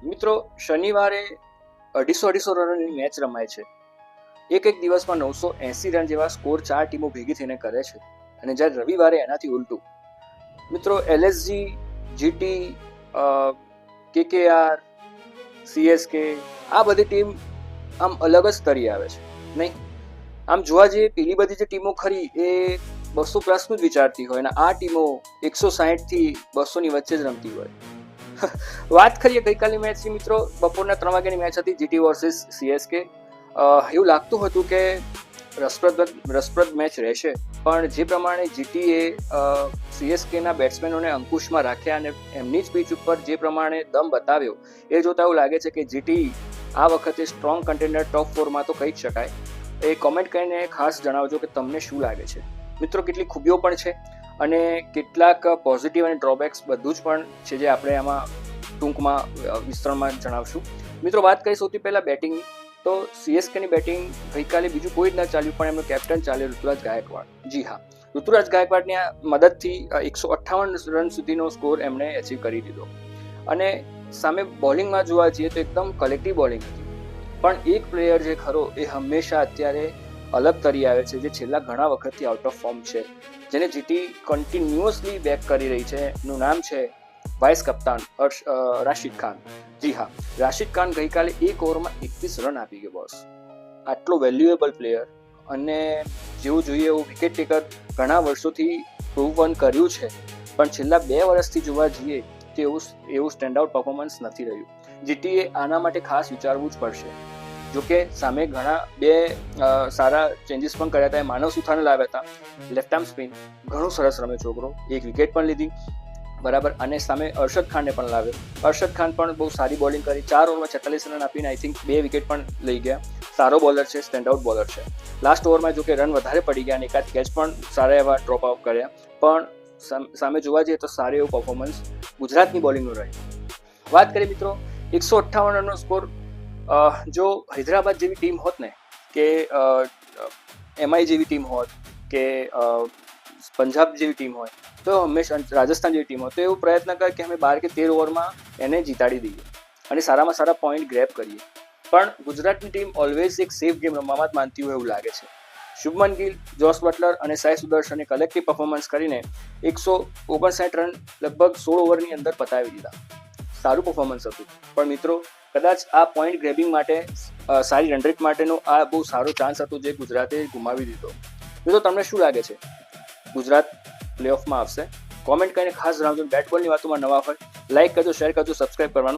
મિત્રો, શનિવારે 250 રનની મેચ રમાય છે. એક દિવસમાં 980 રન જેવા સ્કોર 4 ટીમો ભેગી થઈને કરે છે. અને જ્યારે રવિવારે એનાથી ઉલટું. મિત્રો, LSG, GT, KKR, CSK આ બધી ટીમ આમ અલગ જ સ્તરીય આવે છે નહીં. આમ જોવા જઈએ પેલી બધી જે ટીમો ખરી એ 200 પ્લસનું જ વિચારતી હોય અને આ ટીમો 160 થી 200 ની વચ્ચે જ રમતી હોય. વાત કરીએ ગઈકાલની મેચની મિત્રો, બપોરના 3 વાગ્યાની મેચ હતી GT વર્સિસ CSK. એવું લાગતું હતું કે રસપ્રદ મેચ રહેશે, પણ જે પ્રમાણે GTએ CSKના બેટ્સમેનોને અંકુશમાં રાખ્યા અને એમની જ પીચ ઉપર જે પ્રમાણે દમ બતાવ્યો એ જોતા એવું લાગે છે કે GT આ વખતે સ્ટ્રોંગ કન્ટેન્ડર ટોપ 4માં તો કહી જ શકાય. એ કોમેન્ટ કરીને ખાસ જણાવજો કે તમને શું લાગે છે. મિત્રો, કેટલી ખૂબીઓ પણ છે અને કેટલાક પોઝિટિવ અને ડ્રોબેક્સ બધું જ પણ છે જે આપણે આમાં ટૂંકમાં વિસ્તરણમાં જણાવશું. મિત્રો, વાત કરીએ સૌથી પહેલાં બેટિંગની, તો CSKની બેટિંગ ગઈકાલે બીજું કોઈ જ ન ચાલ્યું પણ એમનું કેપ્ટન ચાલ્યો ઋતુરાજ ગાયકવાડ. જી હા, ઋતુરાજ ગાયકવાડની મદદથી 158 રન સુધીનો સ્કોર એમણે એચીવ કરી દીધો. અને સામે બોલિંગમાં જોવા જઈએ તો એકદમ કલેક્ટિવ બોલિંગ હતી, પણ એક પ્લેયર જે ખરો એ હંમેશા અત્યારે અલગ તરી આવે છે, જે છેલ્લા ઘણા વખતથી આઉટ ઓફ ફોર્મ છે, જેને GT કન્ટિન્યુઅસલી બેક કરી રહી છે. એનું નામ છે વાઇસ કપ્તાન રાશિદ ખાન. જી હા, રાશિદ ખાન ગઈકાલે એક ઓવરમાં 21 રન આપી ગયો બોસ. આટલો વેલ્યુએબલ પ્લેયર અને જેવું જોઈએ એવું વિકેટ ટેકર ઘણા વર્ષોથી પ્રૂવ કર્યું છે, પણ છેલ્લા 2 વર્ષથી જોવા જઈએ તો એવું સ્ટેન્ડ આઉટ પરફોર્મન્સ નથી રહ્યું. GTએ આના માટે ખાસ વિચારવું જ પડશે. જોકે સામે ઘણા 2 સારા ચેન્જીસ પણ કર્યા હતા. માનવ સુથારને લાવ્યા હતા, લેફ્ટ આર્મ સ્પિન, ઘણું સરસ રમે છોકરો, એક વિકેટ પણ લીધી બરાબર. અને સામે અરશદ ખાનને પણ લાવ્યો. અરશદ ખાન પણ બહુ સારી બોલિંગ કરી, 4 ઓવરમાં 46 રન આપીને આઈ થિંક 2 વિકેટ પણ લઈ ગયા. સારો બોલર છે, સ્ટેન્ડ આઉટ બોલર છે. લાસ્ટ ઓવરમાં જો કે રન વધારે પડી ગયા અને એકાદ કેચ પણ સારા એવા ડ્રોપ આઉટ કર્યા, પણ સામે જોવા જઈએ તો સારું એવું પરફોર્મન્સ ગુજરાતની બોલિંગનું રહ્યું. વાત કરીએ મિત્રો, 158 રનનો સ્કોર. જો હૈદરાબાદ જેવી ટીમ હોત ને, કે MI જેવી ટીમ હોત, કે પંજાબ જેવી ટીમ હોય, તો હંમેશા રાજસ્થાન જેવી ટીમ હોય તો એવું પ્રયત્ન કરે કે અમે 12 કે 13 ઓવરમાં એને જીતાડી દઈએ અને સારામાં સારા પોઈન્ટ ગ્રેપ કરીએ. પણ ગુજરાતની ટીમ ઓલવેઝ એક સેફ ગેમ રમવામાં જ માનતી હોય એવું લાગે છે. શુભમન ગિલ, જોસ બટલર અને સાઈ સુદર્શને કલેક્ટિવ પરફોર્મન્સ કરીને 159 રન લગભગ 16 ઓવરની અંદર પતાવી દીધા. સારું પરફોર્મન્સ હતું, પણ મિત્રો કદાચ આ પોઈન્ટ ગ્રેબિંગ માટે, સારી રન રેટ માટેનો આ બહુ સારો ચાન્સ હતો જે ગુજરાતે ગુમાવી દીધો. મિત્રો, તમને શું લાગે છે, ગુજરાત પ્લેઓફમાં આવશે? કોમેન્ટ કરીને ખાસ જણાવજો. બેટ બોલની વાતોમાં નવા હોય લાઈક કરજો, શેર કરજો, સબસ્ક્રાઈબ કરવાનું